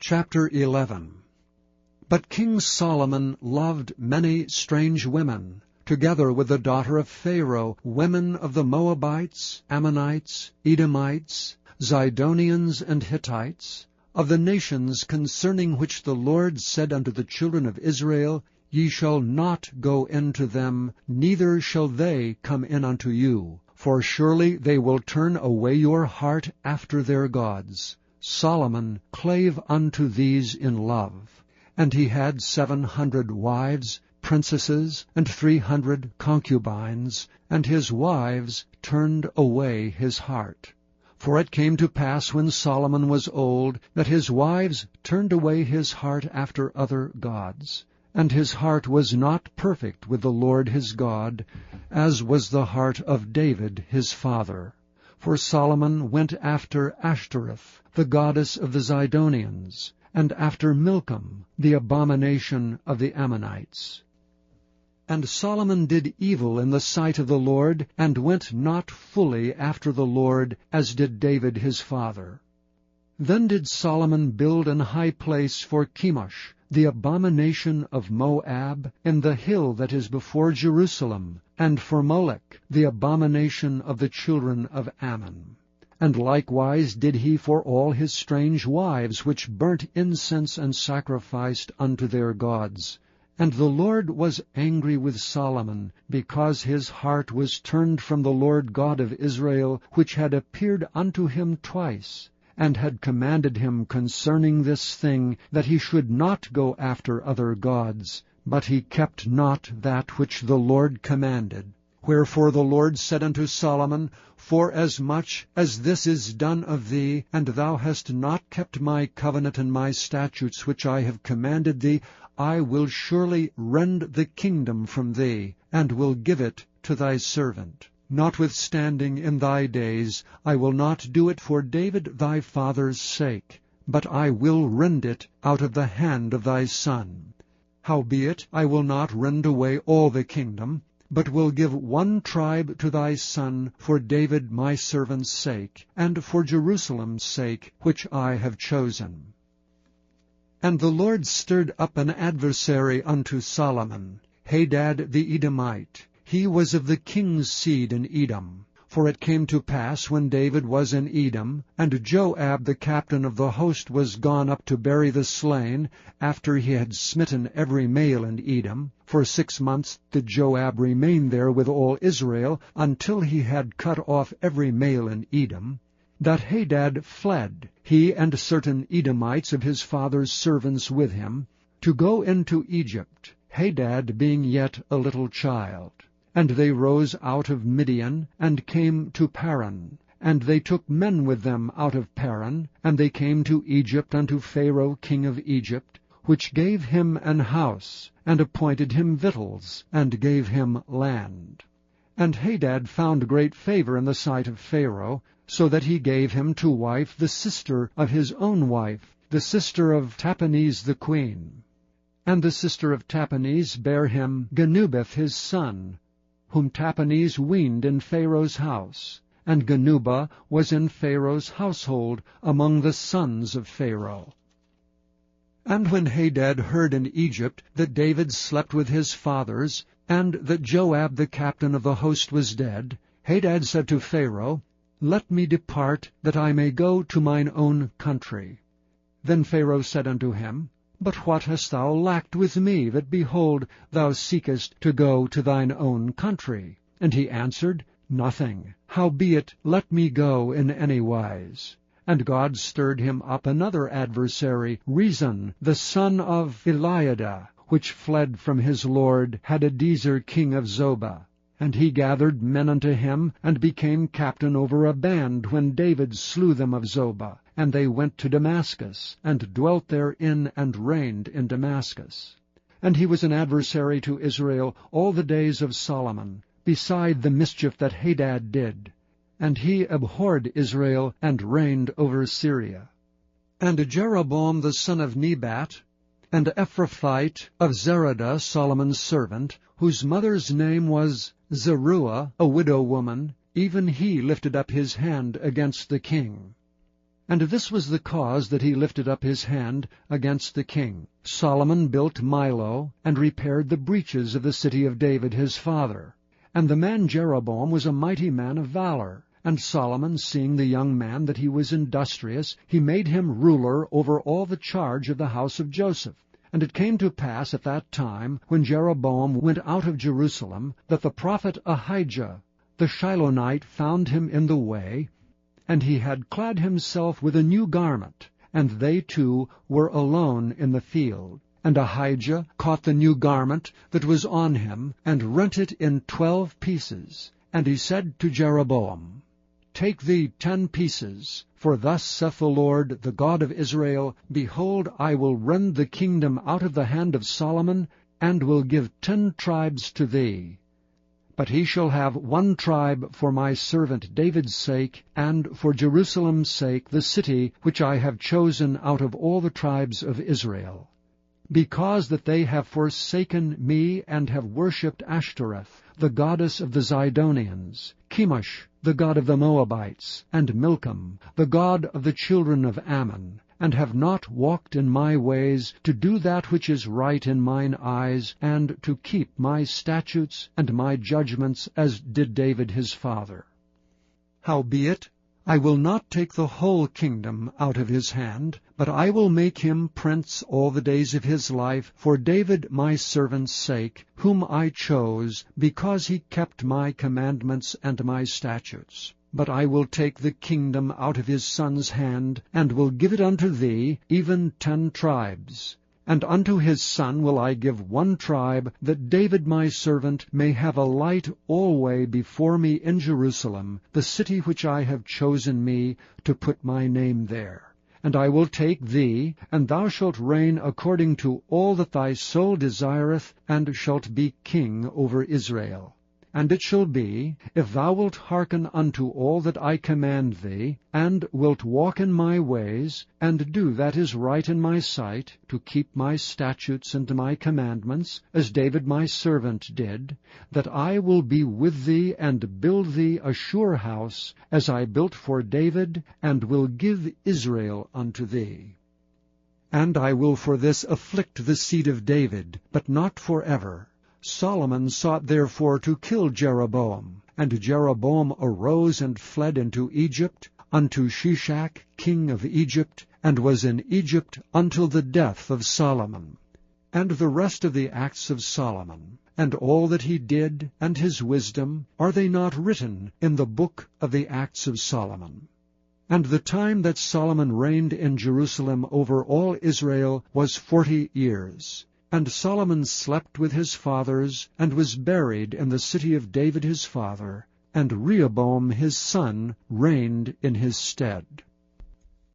Chapter 11. But King Solomon loved many strange women, together with the daughter of Pharaoh, women of the Moabites, Ammonites, Edomites, Zidonians, and Hittites, of the nations concerning which the Lord said unto the children of Israel, Ye shall not go into them, neither shall they come in unto you. For surely they will turn away your heart after their gods. Solomon clave unto these in love. And he had 700 wives, princesses, and 300 concubines, and his wives turned away his heart. For it came to pass when Solomon was old, that his wives turned away his heart after other gods. And his heart was not perfect with the Lord his God, as was the heart of David his father. For Solomon went after Ashtoreth, the goddess of the Zidonians, and after Milcom, the abomination of the Ammonites. And Solomon did evil in the sight of the Lord, and went not fully after the Lord, as did David his father. Then did Solomon build an high place for Chemosh, the abomination of Moab, in the hill that is before Jerusalem, and for Molech, the abomination of the children of Ammon. And likewise did he for all his strange wives, which burnt incense and sacrificed unto their gods. And the Lord was angry with Solomon, because his heart was turned from the Lord God of Israel, which had appeared unto him twice, and had commanded him concerning this thing, that he should not go after other gods. But he kept not that which the Lord commanded. Wherefore the Lord said unto Solomon, Forasmuch as this is done of thee, and thou hast not kept my covenant and my statutes which I have commanded thee, I will surely rend the kingdom from thee, and will give it to thy servant. Notwithstanding in thy days I will not do it for David thy father's sake, but I will rend it out of the hand of thy son. Howbeit I will not rend away all the kingdom, but will give one tribe to thy son for David my servant's sake, and for Jerusalem's sake, which I have chosen. And the Lord stirred up an adversary unto Solomon, Hadad the Edomite. He was of the king's seed in Edom. For it came to pass, when David was in Edom, and Joab the captain of the host was gone up to bury the slain, after he had smitten every male in Edom, for 6 months did Joab remain there with all Israel, until he had cut off every male in Edom, that Hadad fled, he and certain Edomites of his father's servants with him, to go into Egypt, Hadad being yet a little child. And they rose out of Midian, and came to Paran. And they took men with them out of Paran, and they came to Egypt unto Pharaoh king of Egypt, which gave him an house, and appointed him victuals, and gave him land. And Hadad found great favor in the sight of Pharaoh, so that he gave him to wife the sister of his own wife, the sister of Tahpenes the queen. And the sister of Tahpenes bare him Genubeth his son, whom Tahpenes weaned in Pharaoh's house. And Genuba was in Pharaoh's household among the sons of Pharaoh. And when Hadad heard in Egypt that David slept with his fathers, and that Joab the captain of the host was dead, Hadad said to Pharaoh, Let me depart, that I may go to mine own country. Then Pharaoh said unto him, But what hast thou lacked with me, that, behold, thou seekest to go to thine own country? And he answered, Nothing. Howbeit, let me go in any wise. And God stirred him up another adversary, Rezon, the son of Eliada, which fled from his lord Hadadezer king of Zobah. And he gathered men unto him, and became captain over a band, when David slew them of Zobah. And they went to Damascus, and dwelt therein, and reigned in Damascus. And he was an adversary to Israel all the days of Solomon, beside the mischief that Hadad did. And he abhorred Israel, and reigned over Syria. And Jeroboam the son of Nebat, and Ephrathite of Zeradah, Solomon's servant, whose mother's name was Zeruiah, a widow woman, even he lifted up his hand against the king. And this was the cause that he lifted up his hand against the king. Solomon built Milo, and repaired the breaches of the city of David his father. And the man Jeroboam was a mighty man of valor. And Solomon, seeing the young man that he was industrious, he made him ruler over all the charge of the house of Joseph. And it came to pass at that time, when Jeroboam went out of Jerusalem, that the prophet Ahijah the Shilonite found him in the way, and he had clad himself with a new garment, and they two were alone in the field. And Ahijah caught the new garment that was on him, and rent it in 12 pieces. And he said to Jeroboam, Take thee 10 pieces, for thus saith the Lord, the God of Israel, Behold, I will rend the kingdom out of the hand of Solomon, and will give 10 tribes to thee. But he shall have 1 tribe for my servant David's sake, and for Jerusalem's sake, the city which I have chosen out of all the tribes of Israel. Because that they have forsaken me, and have worshipped Ashtoreth, the goddess of the Zidonians, Chemosh, the god of the Moabites, and Milcom, the god of the children of Ammon, and have not walked in my ways, to do that which is right in mine eyes, and to keep my statutes and my judgments, as did David his father. Howbeit, I will not take the whole kingdom out of his hand, but I will make him prince all the days of his life, for David my servant's sake, whom I chose, because he kept my commandments and my statutes. But I will take the kingdom out of his son's hand, and will give it unto thee, even 10 tribes. And unto his son will I give 1 tribe, that David my servant may have a light alway before me in Jerusalem, the city which I have chosen me to put my name there. And I will take thee, and thou shalt reign according to all that thy soul desireth, and shalt be king over Israel. And it shall be, if thou wilt hearken unto all that I command thee, and wilt walk in my ways, and do that is right in my sight, to keep my statutes and my commandments, as David my servant did, that I will be with thee, and build thee a sure house, as I built for David, and will give Israel unto thee. And I will for this afflict the seed of David, but not forever. Solomon sought therefore to kill Jeroboam. And Jeroboam arose and fled into Egypt, unto Shishak king of Egypt, and was in Egypt until the death of Solomon. And the rest of the acts of Solomon, and all that he did, and his wisdom, are they not written in the book of the acts of Solomon? And the time that Solomon reigned in Jerusalem over all Israel was 40 years. And Solomon slept with his fathers, and was buried in the city of David his father, and Rehoboam his son reigned in his stead.